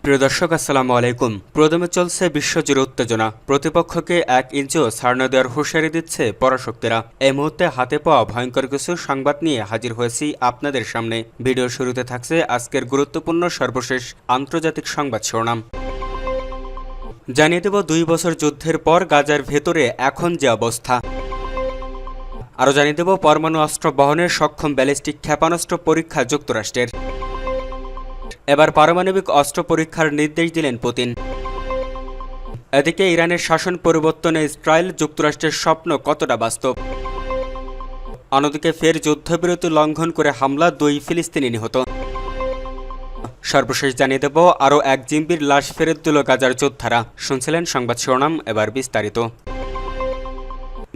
প্রিয় দর্শক, আসসালামু আলাইকুম। প্রদমে চলছে বিশ্বজুড়ে উত্তেজনা। প্রতিপক্ষকে 1 ইঞ্চিও ছাড় না দেওয়ার হুঁশিয়ারি দিচ্ছে পরাশক্তিরা। এই মুহূর্তে হাতে পাওয়া ভয়ঙ্কর কিছু সংবাদ নিয়ে হাজির হয়েছি আপনাদের সামনে। ভিডিও শুরুতে থাকছে আজকের গুরুত্বপূর্ণ সর্বশেষ আন্তর্জাতিক সংবাদ শিরোনাম। জানিয়ে দেব 2 বছর যুদ্ধের পর গাজার ভেতরে এখন যে অবস্থা। আরও জানিয়ে দেব পরমাণু অস্ত্র বহনের সক্ষম ব্যালিস্টিক ক্ষেপণাস্ত্র পরীক্ষা যুক্তরাষ্ট্রের। এবার পারমাণবিক অস্ত্র পরীক্ষার নির্দেশ দিলেন পুতিন। এদিকে ইরানের শাসন পরিবর্তনে ইসরায়েল যুক্তরাষ্ট্রের স্বপ্ন কতটা বাস্তব। অন্যদিকে ফের যুদ্ধবিরতি লঙ্ঘন করে হামলা 2 ফিলিস্তিনি নিহত। সর্বশেষ জানিয়ে দেব আরও 1 জিম্বির লাশ ফেরত দিল গাজার যোদ্ধারা। শুনছিলেন সংবাদ শিরোনাম, এবার বিস্তারিত।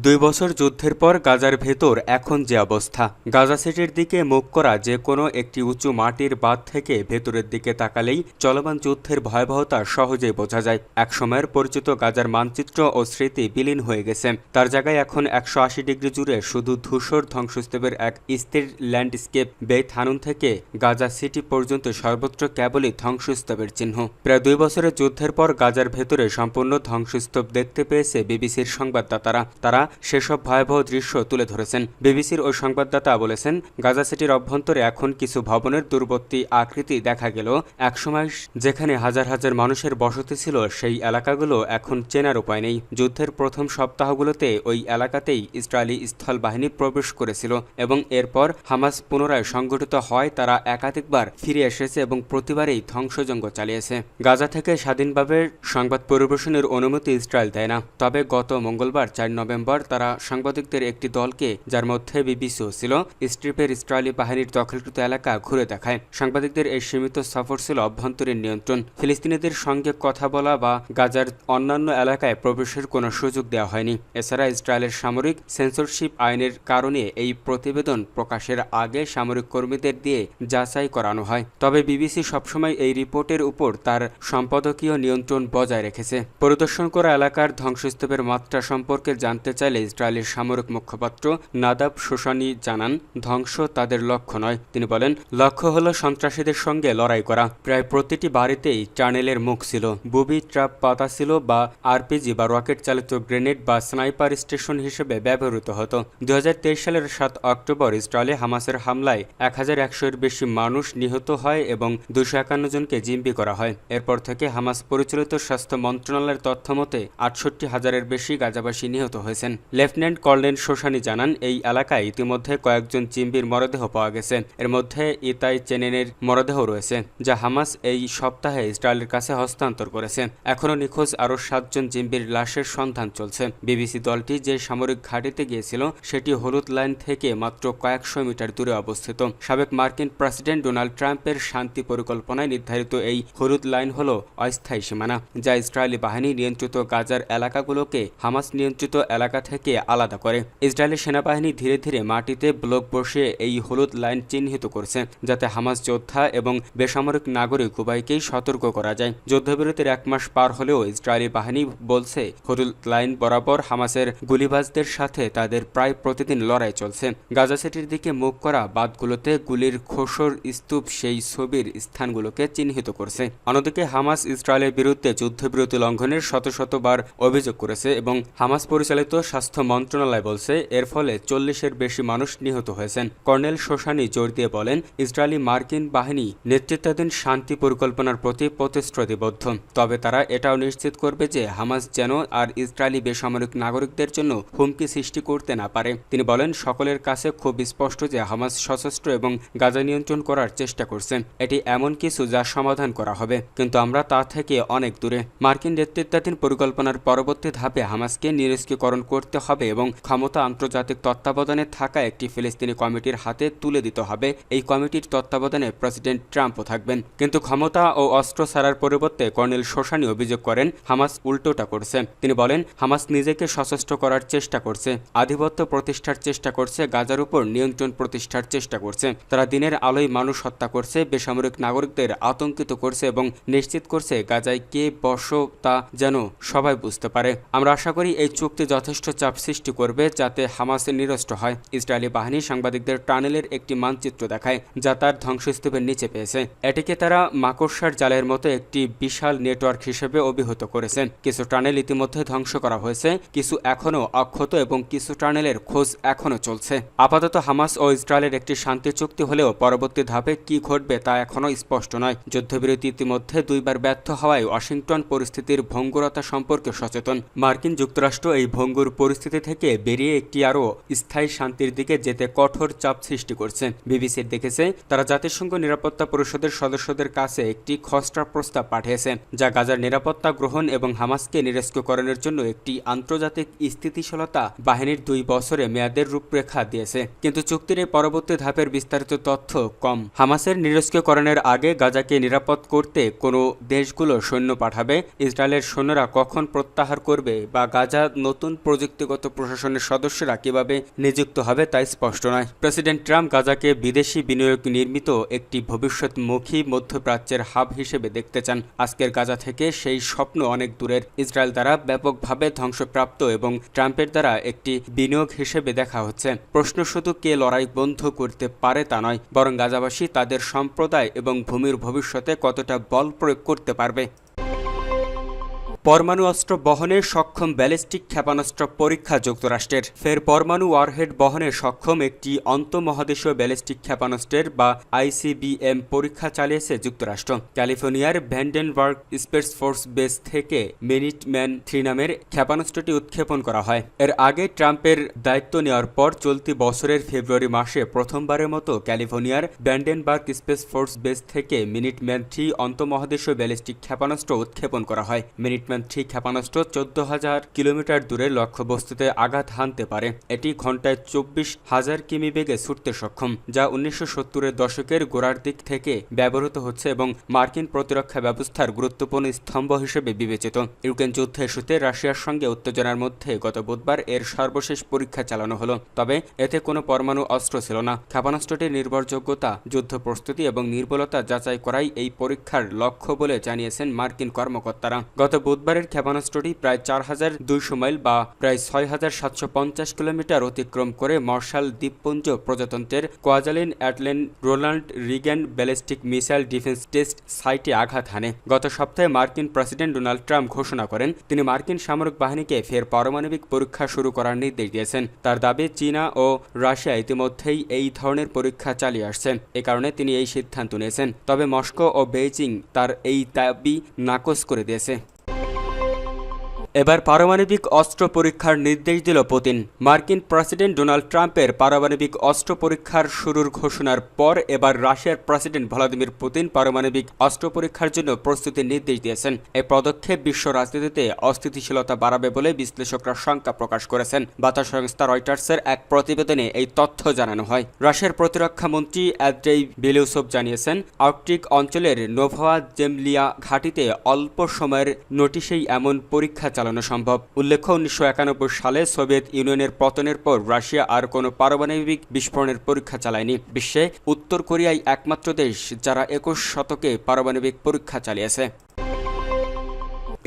2 বছর যুদ্ধের পর গাজার ভেতর এখন যে অবস্থা। গাজা সিটির দিকে মুখ করা যে কোনো একটি উঁচু মাটির বাঁধ থেকে ভেতরের দিকে তাকালেই চলমান যুদ্ধের ভয়াবহতা সহজেই বোঝা যায়। একসময়ের পরিচিত গাজার মানচিত্র ও স্মৃতি বিলীন হয়ে গেছে। তার জায়গায় এখন 180 ডিগ্রি জুড়ে শুধু ধূসর ধ্বংসস্তূপের এক স্থির ল্যান্ডস্কেপ। বেইত হানুন থেকে গাজা সিটি পর্যন্ত সর্বত্র কেবলই ধ্বংসস্তূপের চিহ্ন। প্রায় 2 বছরের যুদ্ধের পর গাজার ভেতরে সম্পূর্ণ ধ্বংসস্তূপ দেখতে পেয়েছে বিবিসির সংবাদদাতারা। তারা সেসব ভয়াবহ দৃশ্য তুলে ধরেছেন। বিবিসির ওই সংবাদদাতা বলেছেন, গাজা সিটির অভ্যন্তরে এখন কিছু ভবনের দূরবর্তী আকৃতি দেখা গেল। একসময় যেখানে হাজার হাজার মানুষের বসতি ছিল, সেই এলাকাগুলো এখন চেনার উপায় নেই। যুদ্ধের প্রথম সপ্তাহগুলোতে ওই এলাকাতেই ইসরায়েলি স্থল বাহিনী প্রবেশ করেছিল এবং এরপর হামাস পুনরায় সংগঠিত হয়। তারা একাধিকবার ফিরে এসেছে এবং প্রতিবারেই ধ্বংসযজ্ঞ চালিয়েছে। গাজা থেকে স্বাধীনভাবে সংবাদ পরিবেশনের অনুমতি ইসরায়েল দেয় না। তবে গত মঙ্গলবার 4 নভেম্বর তারা সাংবাদিকদের একটি দলকে, যার মধ্যে বিবিসিও ছিল, স্ট্রিপের ইসরায়েলি বাহিনীর দখলকৃত এলাকা ঘুরে দেখায়। সাংবাদিকদের এই সীমিত সফর ছিল অভ্যন্তরীণ নিয়ন্ত্রণ। ফিলিস্তিনিদের সঙ্গে কথা বলা বা গাজার অন্যান্য এলাকায় প্রবেশের কোনো সুযোগ দেওয়া হয়নি। এছাড়া ইসরায়েলের সামরিক সেন্সরশিপ আইনের কারণে এই প্রতিবেদন প্রকাশের আগে সামরিক কর্মীদের দিয়ে যাচাই করানো হয়। তবে বিবিসি সবসময় এই রিপোর্টের উপর তার সম্পাদকীয় নিয়ন্ত্রণ বজায় রেখেছে। পরিদর্শন করা এলাকার ধ্বংসস্তূপের মাত্রা সম্পর্কে জানতে চাইলে ইসরায়েলের সামরিক মুখপাত্র নাদাব শোশানি জানান, ধ্বংস তাদের লক্ষ্য নয়। তিনি বলেন, লক্ষ্য হলো সন্ত্রাসীদের সঙ্গে লড়াই করা। প্রায় প্রতিটি বাড়িতেই টানেলের মুখ ছিল, বুবি ট্র্যাপ পাতা ছিল বা আরপিজি বা রকেট চালিত গ্রেনেড বা স্নাইপার স্টেশন হিসেবে ব্যবহৃত হতো। 2023 সালের 7 অক্টোবর ইসরায়েলে হামাসের হামলায় 1100-এর বেশি মানুষ নিহত হয় এবং 251 জনকে জিম্মি করা হয়। এরপর থেকে হামাস পরিচালিত স্বাস্থ্য মন্ত্রণালয়ের তথ্য মতে 68,000-এর বেশি গাজাবাসী নিহত হয়েছেন। লেফটেন্যান্ট কর্নেল শোশানি জানান, এই এলাকায় ইতিমধ্যে কয়েকজন জিম্বির মরদেহ পাওয়া গেছে। এর মধ্যে ইতাই চেনেনের মরদেহ রয়েছে, যা হামাস এই সপ্তাহে ইসরায়েলের কাছে হস্তান্তর করেছে। এখনও নিখোঁজ আরও 7 জন জিম্বির লাশের সন্ধান চলছে। বিবিসি দলটি যে সামরিক ঘাঁটিতে গিয়েছিল সেটি হলুদ লাইন থেকে মাত্র কয়েকশো মিটার দূরে অবস্থিত। সাবেক মার্কিন প্রেসিডেন্ট ডোনাল্ড ট্রাম্পের শান্তি পরিকল্পনায় নির্ধারিত এই হলুদ লাইন হল অস্থায়ী সীমানা, যা ইসরায়েলি বাহিনী নিয়ন্ত্রিত গাজার এলাকাগুলোকে হামাস নিয়ন্ত্রিত এলাকা থেকে আলাদা করে। ইসরায়েলি সেনাবাহিনী ধীরে ধীরে মাটিতে ব্লক বসিয়ে এই হলুদ লাইন চিহ্নিত করছে, যাতে হামাস যোদ্ধা এবং বেসামরিক নাগরিক উভয়কেই সতর্ক করা যায়। যুদ্ধবিরতির 1 মাস পার হলেও ইসরায়েলি বাহিনী বলছে, হলুদ লাইন বরাবর হামাসের গুলিবাজদের সাথে তাদের প্রায় প্রতিদিন লড়াই চলছে। গাজা সিটির দিকে মুখ করা বাঁধগুলোতে গুলির খোসর স্তূপ সেই ছবির স্থানগুলোকে চিহ্নিত করছে। অন্যদিকে হামাস ইসরায়েলের বিরুদ্ধে যুদ্ধবিরতি লঙ্ঘনের শতবার অভিযোগ করেছে এবং হামাস পরিচালিত স্বাস্থ্য মন্ত্রণালয় বলছে, এর ফলে 40-এর বেশি মানুষ নিহত হয়েছেন। কর্নেল শোশানি জোর দিয়ে বলেন, ইসরায়েলি মার্কিন বাহিনী নেতৃত্বাধীন শান্তি পরিকল্পনার প্রতি প্রতিশ্রুতিবদ্ধ। তবে তারা এটাও নিশ্চিত করবে যে হামাস যেন আর ইসরায়েলি বেসামরিক নাগরিকদের জন্য হুমকি সৃষ্টি করতে না পারে। তিনি বলেন, সকলের কাছে খুব স্পষ্ট যে হামাস সশস্ত্র এবং গাজা নিয়ন্ত্রণ করার চেষ্টা করছে। এটি এমন কিছু যা সমাধান করা হবে, কিন্তু আমরা তা থেকে অনেক দূরে। মার্কিন নেতৃত্বাধীন পরিকল্পনার পরবর্তী ধাপে হামাসকে নিরস্ত্রীকরণ করতে হবে এবং ক্ষমতা আন্তর্জাতিক তত্ত্বাবধানে থাকা একটি ফিলিস্তিনি কমিটির হাতে তুলে দিতে হবে। এই কমিটির তত্ত্বাবধানে প্রেসিডেন্ট ট্রাম্পও থাকবেন। কিন্তু ক্ষমতা ও অস্ত্র ছাড়ার পরিবর্তে কর্নেল শোশানি অভিযোগ করেন, হামাস উল্টোটা করছে। তিনি বলেন, হামাস নিজেকে সশস্ত্র করার চেষ্টা করছে, আধিপত্য প্রতিষ্ঠার চেষ্টা করছে, গাজার উপর নিয়ন্ত্রণ প্রতিষ্ঠার চেষ্টা করছে। তারা দিনের আলোয় মানুষ হত্যা করছে, বেসামরিক নাগরিকদের আতঙ্কিত করছে এবং নিশ্চিত করছে গাজায় কে বস তা যেন সবাই বুঝতে পারে। আমরা আশা করি এই চুক্তি যথেষ্ট যথেষ্ট চাপ সৃষ্টি করবে যাতে হামাস নিরস্ত হয়। ইসরায়েলি বাহিনী সাংবাদিকদের টানেলের একটি মানচিত্র দেখায় যা তার ধ্বংসস্তূপের নিচে পেয়েছে। এটিকে তারা মাকড়সার জালের মতো একটি বিশাল নেটওয়ার্ক হিসেবে অভিহিত করেছে। কিছু টানেল ইতিমধ্যে ধ্বংস করা হয়েছে, কিছু এখনও অক্ষত এবং কিছু টানেলের খোঁজ এখনও চলছে। আপাতত হামাস ও ইসরায়েলের একটি শান্তি চুক্তি হলেও পরবর্তী ধাপে কি ঘটবে তা এখনও স্পষ্ট নয়। যুদ্ধবিরতি ইতিমধ্যে দুইবার ব্যর্থ হওয়ায় ওয়াশিংটন পরিস্থিতির ভঙ্গুরতা সম্পর্কে সচেতন। মার্কিন যুক্তরাষ্ট্র এই ভঙ্গুর পরিস্থিতি থেকে বেরিয়ে একটি আরও স্থায়ী শান্তির দিকে যেতে কঠোর চাপ সৃষ্টি করছে। বিবিসির দেখেছে তারা জাতিসংঘ নিরাপত্তা পরিষদের সদস্যদের কাছে একটি খসড়া প্রস্তাব পাঠিয়েছে যা গাজার নিরাপত্তা গ্রহণ এবং হামাসকে নিরস্ত্রীকরণের জন্য একটি আন্তর্জাতিক স্থিতিশীলতা বাহিনীর 2 বছরে মেয়াদের রূপরেখা দিয়েছে। কিন্তু চুক্তির এই পরবর্তী ধাপের বিস্তারিত তথ্য কম। হামাসের নিরস্ত্রীকরণের আগে গাজাকে নিরাপদ করতে কোনো দেশগুলো সৈন্য পাঠাবে, ইসরায়েলের সৈন্যরা কখন প্রত্যাহার করবে বা গাজা নতুন প্রযুক্তিগত প্রশাসনের সদস্যরা কিভাবে নিযুক্ত হবে তা স্পষ্ট নয়। প্রেসিডেন্ট ট্রাম্প গাজাকে বিদেশি বিনিয়োগ নির্মিত একটি ভবিষ্যৎমুখী মধ্যপ্রাচ্যের হাব হিসেবে দেখতে চান। আজকের গাজা থেকে সেই স্বপ্ন অনেক দূরের। ইসরায়েল দ্বারা ব্যাপকভাবে ধ্বংসপ্রাপ্ত এবং ট্রাম্পের দ্বারা একটি বিনিয়োগ হিসেবে দেখা হচ্ছে। প্রশ্ন শুধু কে লড়াই বন্ধ করতে পারে তা নয়, বরং গাজাবাসী তাদের সম্প্রদায় এবং ভূমির ভবিষ্যতে কতটা বল প্রয়োগ করতে পারবে। পরমাণু অস্ত্র বহনে সক্ষম ব্যালিস্টিক ক্ষেপণাস্ত্র পরীক্ষা যুক্তরাষ্ট্রের। ফের পরমাণু ওয়ারহেড বহনে সক্ষম একটি আন্তঃমহাদেশীয় ব্যালিস্টিক ক্ষেপণাস্ত্রের বা ICBM পরীক্ষা চালিয়েছে যুক্তরাষ্ট্র। ক্যালিফোর্নিয়ার ভ্যান্ডেনবার্গ স্পেস ফোর্স বেস থেকে মিনিটম্যান 3 নামের ক্ষেপণাস্ত্রটি উৎক্ষেপণ করা হয়। এর আগে ট্রাম্পের দায়িত্ব নেওয়ার পর চলতি বছরের ফেব্রুয়ারি মাসে প্রথমবারের মতো ক্যালিফোর্নিয়ার ভ্যান্ডেনবার্গ স্পেস ফোর্স বেস থেকে মিনিটম্যান 3 আন্তঃমহাদেশীয় ব্যালিস্টিক ক্ষেপণাস্ত্র উৎক্ষেপণ করা হয়। মিনিটম্যান 3 ক্ষেপণাস্ত্র 14,000 কিলোমিটার দূরের লক্ষ্যবস্তুতে আঘাত হানতে পারে। এটি ঘন্টায় 24,000 কিমি বেগে ছুটতে সক্ষম, যা 1970-এর দশকের গোড়ার দিক থেকে ব্যবহৃত হচ্ছে এবং মার্কিন প্রতিরক্ষা ব্যবস্থার গুরুত্বপূর্ণ স্তম্ভ হিসেবে বিবেচিত। ইউক্রেন যুদ্ধ ইস্যুতে রাশিয়ার সঙ্গে উত্তেজনার মধ্যে গত বুধবার এর সর্বশেষ পরীক্ষা চালানো হলো, তবে এতে কোনো পরমাণু অস্ত্র ছিল না। ক্ষেপণাস্ত্রটির নির্ভরযোগ্যতা, যুদ্ধ প্রস্তুতি এবং নির্ভুলতা যাচাই করাই এই পরীক্ষার লক্ষ্য বলে জানিয়েছেন মার্কিন কর্মকর্তারা। গত বুধবারের ক্ষেপণাস্ত্রটি প্রায় 4,200 মাইল বা প্রায় 6,750 কিলোমিটার অতিক্রম করে মার্শাল দ্বীপপুঞ্জ প্রজাতন্ত্রের কোয়াজালিন অ্যাটলেন Ronald Reagan ballistic missile defence test সাইটে আঘাত হানে। গত সপ্তাহে মার্কিন প্রেসিডেন্ট ডোনাল্ড ট্রাম্প ঘোষণা করেন তিনি মার্কিন সামরিক বাহিনীকে ফের পারমাণবিক পরীক্ষা শুরু করার নির্দেশ দিয়েছেন। তার দাবি চীনা ও রাশিয়া ইতিমধ্যেই এই ধরনের পরীক্ষা চালিয়ে আসছে, এ কারণে তিনি এই সিদ্ধান্ত নিয়েছেন। তবে মস্কো ও বেইজিং তার এই দাবি নাকচ করে দিয়েছে। এবার পারমাণবিক অস্ত্র পরীক্ষার নির্দেশ দিল পুতিন। মার্কিন প্রেসিডেন্ট ডোনাল্ড ট্রাম্পের পারমাণবিক অস্ত্র পরীক্ষার শুরুর ঘোষণার পর এবার রাশিয়ার প্রেসিডেন্ট ভ্লাদিমির পুতিন পারমাণবিক অস্ত্র পরীক্ষার জন্য প্রস্তুতির নির্দেশ দিয়েছেন। এই পদক্ষেপ বিশ্ব রাজনীতিতে অস্থিতিশীলতা বাড়াবে বলে বিশ্লেষকরা শঙ্কা প্রকাশ করেছেন। বার্তা সংস্থা রয়টার্সের এক প্রতিবেদনে এই তথ্য জানানো হয়। রাশিয়ার প্রতিরক্ষা মন্ত্রী অ্যান্ড্রেই বেলিউসভ জানিয়েছেন, আর্কটিক অঞ্চলের নোভা জেমলিয়া ঘাঁটিতে অল্প সময়ের নোটিশেই এমন পরীক্ষা চালানো সম্ভব। উল্লেখ্য, 1991 সালে সোভিয়েত ইউনিয়নের পতনের পর রাশিয়া আর কোনো পারমাণবিক বিস্ফোরণের পরীক্ষা চালায়নি। বিশ্বে উত্তর কোরিয়াই একমাত্র দেশ যারা 21 শতকে পারমাণবিক পরীক্ষা চালিয়েছে।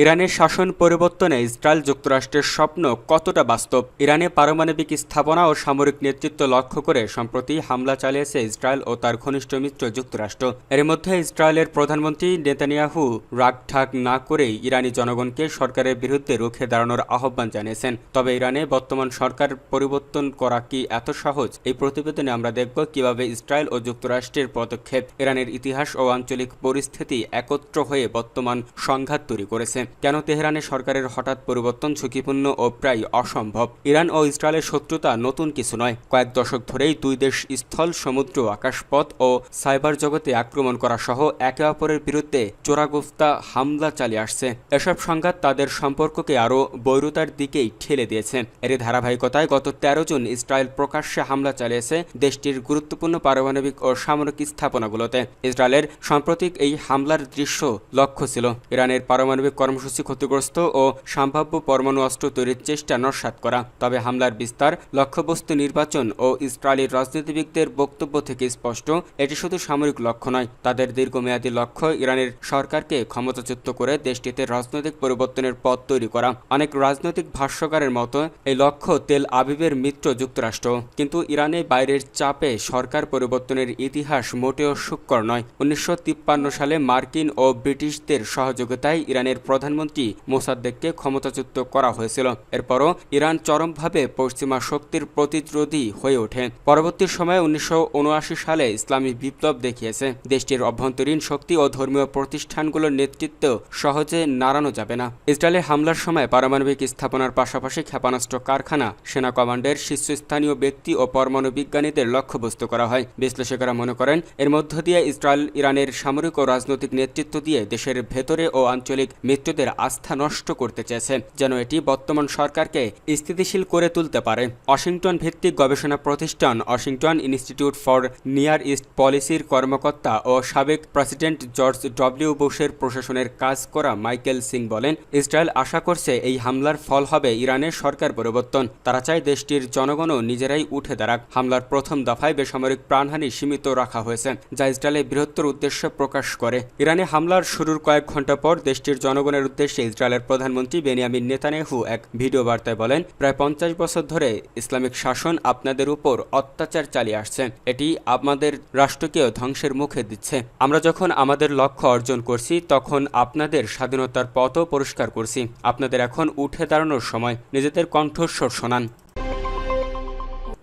ইরানের শাসন পরিবর্তনে ইসরায়েল যুক্তরাষ্ট্রের স্বপ্ন কতটা বাস্তব? ইরানে পারমাণবিক স্থাপনা ও সামরিক নেতৃত্ব লক্ষ্য করে সম্প্রতি হামলা চালিয়েছে ইসরায়েল ও তার ঘনিষ্ঠ মিত্র যুক্তরাষ্ট্র। এর মধ্যে ইসরায়েলের প্রধানমন্ত্রী নেতানিয়াহু রাগঢাক না করেই ইরানি জনগণকে সরকারের বিরুদ্ধে রুখে দাঁড়ানোর আহ্বান জানিয়েছেন। তবে ইরানে বর্তমান সরকার পরিবর্তন করা কি এত সহজ? এই প্রতিবেদনে আমরা দেখব কিভাবে ইসরায়েল ও যুক্তরাষ্ট্রের পদক্ষেপ ইরানের ইতিহাস ও আঞ্চলিক পরিস্থিতি একত্র হয়ে বর্তমান সংঘাত তৈরি করেছে। কেন তেহরানে সরকারের হঠাৎ পরিবর্তন ঝুঁকিপূর্ণ ও প্রায় অসম্ভব? ইরান ও ইসরায়েলের শত্রুতা নতুন কিছু নয়। কয়েক দশক ধরেই দুই দেশ স্থল, সমুদ্র, আকাশপথ ও সাইবার জগতে আক্রমণ করা সহ একে অপরের বিরুদ্ধে চোরাগুপ্তা হামলা চালিয়ে আসছে। এসব সংঘাত তাদের সম্পর্ককে আরও বৈরতার দিকেই ঠেলে দিয়েছে। এর ধারাবাহিকতায় গত 13 জুন ইসরায়েল প্রকাশ্যে হামলা চালিয়েছে দেশটির গুরুত্বপূর্ণ পারমাণবিক ও সামরিক স্থাপনাগুলোতে। ইসরায়েলের সাম্প্রতিক এই হামলার দৃশ্য লক্ষ্য ছিল ইরানের পারমাণবিক কর্মসূচি কর্মসূচি ক্ষতিগ্রস্ত ও সম্ভাব্য পরমাণু অস্ত্র তৈরির চেষ্টা নস্যাৎ করা। তবে হামলার বিস্তার, লক্ষ্যবস্তু নির্বাচন ও ইসরায়েলি রাজনীতিবিদদের বক্তব্য থেকে স্পষ্ট, এটি শুধু সামরিক লক্ষ্য নয়, তাদের দীর্ঘমেয়াদী লক্ষ্য ইরানের সরকারকে ক্ষমতাচ্যুত করে দেশটিতে রাজনৈতিক পরিবর্তনের পথ তৈরি করা। অনেক রাজনৈতিক ভাষ্যকারের মতো এই লক্ষ্য তেল আবিবের মিত্র যুক্তরাষ্ট্র, কিন্তু ইরানে বাইরের চাপে সরকার পরিবর্তনের ইতিহাস মোটেও সুখকর নয়। 1953 সালে মার্কিন ও ব্রিটিশদের সহযোগিতায় ইরানের প্রধানমন্ত্রী মোসাদ্দেককে ক্ষমতাচ্যুত করা হয়েছিল। এরপরও ইরান চরমভাবে পশ্চিমা শক্তির প্রতিরোধী হয়ে ওঠে। পরবর্তী সময়ে 1979 সালে ইসলামী বিপ্লব দেখিয়েছে দেশটির অভ্যন্তরীণ শক্তি ও ধর্মীয় প্রতিষ্ঠানগুলোর নেতৃত্ব সহজে নাড়ানো যাবে না। ইসরায়েলের হামলার সময় পারমাণবিক স্থাপনার পাশাপাশি ক্ষেপণাস্ত্র কারখানা, সেনা কমান্ডের শীর্ষস্থানীয় ব্যক্তি ও পরমাণু বিজ্ঞানীদের লক্ষ্যবস্তু করা হয়। বিশ্লেষকেরা মনে করেন, এর মধ্য দিয়ে ইসরায়েল ইরানের সামরিক ও রাজনৈতিক নেতৃত্ব দিয়ে দেশের ভেতরে ও আঞ্চলিক মিত্রদের আস্থা নষ্ট করতে চেয়েছে, যেন এটি বর্তমান সরকারকে স্থিতিশীল করে তুলতে পারে। ওয়াশিংটন ভিত্তিক গবেষণা প্রতিষ্ঠান Washington institute for near east পলিসির কর্মকর্তা ও সাবেক প্রেসিডেন্ট জর্জ ডব্লিউ বুশের প্রশাসনের কাজ করা মাইকেল সিং বলেন, ইসরায়েল আশা করছে এই হামলার ফল হবে ইরানের সরকার পরিবর্তন। তারা চায় দেশটির জনগণও নিজেরাই উঠে দাঁড়াক। হামলার প্রথম দফায় বেসামরিক প্রাণহানি সীমিত রাখা হয়েছে, যা ইসরায়েলের বৃহত্তর উদ্দেশ্য প্রকাশ করে। ইরানে হামলার শুরুর কয়েক ঘন্টা পর দেশটির জনগণের উদ্দেশ্যে ইসরায়েলের প্রধানমন্ত্রী বেনিয়ামিন নেতানিয়াহু এক ভিডিও বার্তায় বলেন, প্রায় 50 বছর ধরে ইসলামিক শাসন আপনাদের উপর অত্যাচার চালিয়ে আসছে, এটি আমাদের রাষ্ট্রকেও ধ্বংসের মুখে দিচ্ছে। আমরা যখন আমাদের লক্ষ্য অর্জন করছি, তখন আপনাদের স্বাধীনতার পথও পরিষ্কার করছি। আপনাদের এখন উঠে দাঁড়ানোর সময়, নিজেদের কণ্ঠস্বর শোনান।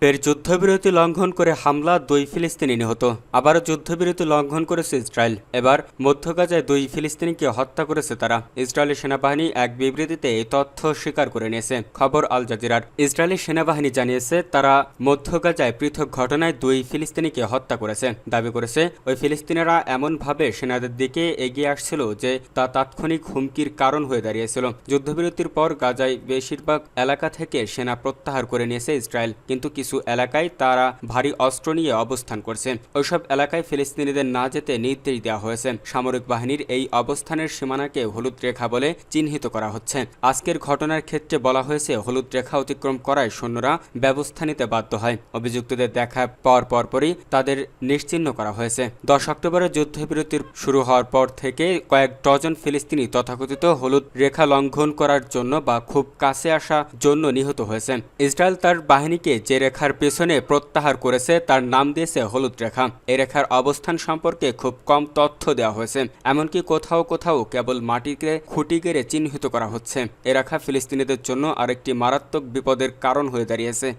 ফের যুদ্ধবিরতি লঙ্ঘন করে হামলা, 2 ফিলিস্তিনি নিহত। আবারও যুদ্ধবিরতি লঙ্ঘন করেছে ইসরায়েল। এবার মধ্য গাজায় 2 ফিলিস্তিনিকে হত্যা করেছে তারা। ইসরায়েলি সেনাবাহিনী এক বিবৃতিতে এই তথ্য স্বীকার করে নিয়েছে। খবর আল জাজিরার। ইসরায়েলি সেনাবাহিনী জানিয়েছে, তারা মধ্য গাজায় পৃথক ঘটনায় 2 ফিলিস্তিনিকে হত্যা করেছে। দাবি করেছে, ওই ফিলিস্তিনিরা এমনভাবে সেনাদের দিকে এগিয়ে আসছিল যে তা তাৎক্ষণিক হুমকির কারণ হয়ে দাঁড়িয়েছিল। যুদ্ধবিরতির পর গাজায় বেশিরভাগ এলাকা থেকে সেনা প্রত্যাহার করে নিয়েছে ইসরায়েল, কিন্তু কিছু এলাকায় তারা ভারী অস্ত্র নিয়ে অবস্থান করছে। ওইসব এলাকায় ফিলিস্তিনিদের না যেতে নির্দেশ দেওয়া হয়েছে। সামরিক বাহিনীর এই অবস্থানের সীমানাকে হলুদ রেখা বলে চিহ্নিত করা হচ্ছে। আজকের ঘটনার ক্ষেত্রে বলা হয়েছে, হলুদ রেখা অতিক্রম করায় সৈন্যরা ব্যবস্থা নিতে বাধ্য হয়। অভিযুক্তদের দেখা পাওয়ার পরপরই তাদের নিশ্চিহ্ন করা হয়েছে। 10 অক্টোবরে যুদ্ধবিরতির শুরু হওয়ার পর থেকে কয়েক ডজন ফিলিস্তিনি তথাকথিত হলুদ রেখা লঙ্ঘন করার জন্য বা খুব কাছে আসার জন্য নিহত হয়েছে। ইসরায়েল তার বাহিনীকে যে রেখার পেছনে প্রত্যাহার করেছে তার নাম দিয়েছে হলুদ রেখা। এই রেখার অবস্থান সম্পর্কে খুব কম তথ্য দেওয়া হয়েছে, এমনকি কোথাও কোথাও কেবল মাটিকে খুঁটি গেড়ে চিহ্নিত করা হচ্ছে। এ রেখা ফিলিস্তিনিদের জন্য আরেকটি মারাত্মক বিপদের কারণ হয়ে দাঁড়িয়েছে।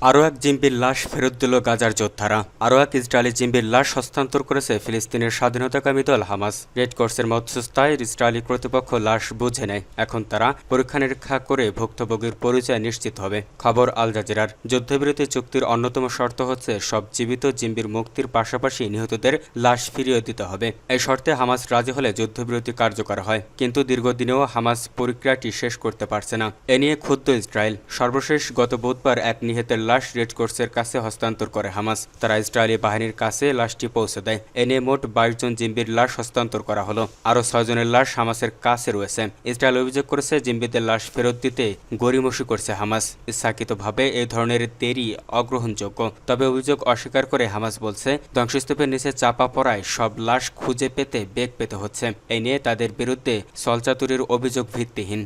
আরও এক জিম্বির লাশ ফেরত দিল গাজার যোদ্ধারা। আরও এক ইসরায়েলি জিম্বির লাশ হস্তান্তর করেছে ফিলিস্তিনের স্বাধীনতাকামী দল হামাস। রেড ক্রসের মধ্যস্থায় ইসরায়েলি কর্তৃপক্ষ লাশ বুঝে নেয়। এখন তারা পরীক্ষা নিরীক্ষা করে ভুক্তভোগীর পরিচয় নিশ্চিত হবে। খবর আল জাজিরার। যুদ্ধবিরতি চুক্তির অন্যতম শর্ত হচ্ছে, সব জীবিত জিম্বির মুক্তির পাশাপাশি নিহতদের লাশ ফিরিয়ে দিতে হবে। এই শর্তে হামাস রাজি হলে যুদ্ধবিরতি কার্যকর হয়, কিন্তু দীর্ঘদিনেও হামাস প্রক্রিয়াটি শেষ করতে পারছে না। এ নিয়ে ক্ষুব্ধ ইসরায়েল। সর্বশেষ গত বুধবার এক নিহতের লাশ রেড ক্রসের কাছে হস্তান্তর করে হামাস। তারা ইসরায়েলি বাহিনীর কাছে লাশটি পৌঁছে দেয়। এ নিয়ে মোট 22 জন জিম্বির লাশ হস্তান্তর করা হলো। আরও 6 জনের লাশ হামাসের কাছে রয়েছে। ইসরায়েল অভিযোগ করেছে, জিম্বিদের লাশ ফেরত দিতে গড়িমসি করছে হামাস। ইচ্ছাকৃতভাবে এই ধরনের দেরি অগ্রহণযোগ্য। তবে অভিযোগ অস্বীকার করে হামাস বলছে, ধ্বংসস্তূপের নিচে চাপা পড়ায় সব লাশ খুঁজে পেতে বেগ পেতে হচ্ছে। এই নিয়ে তাদের বিরুদ্ধে ছলচাতুরির অভিযোগ ভিত্তিহীন।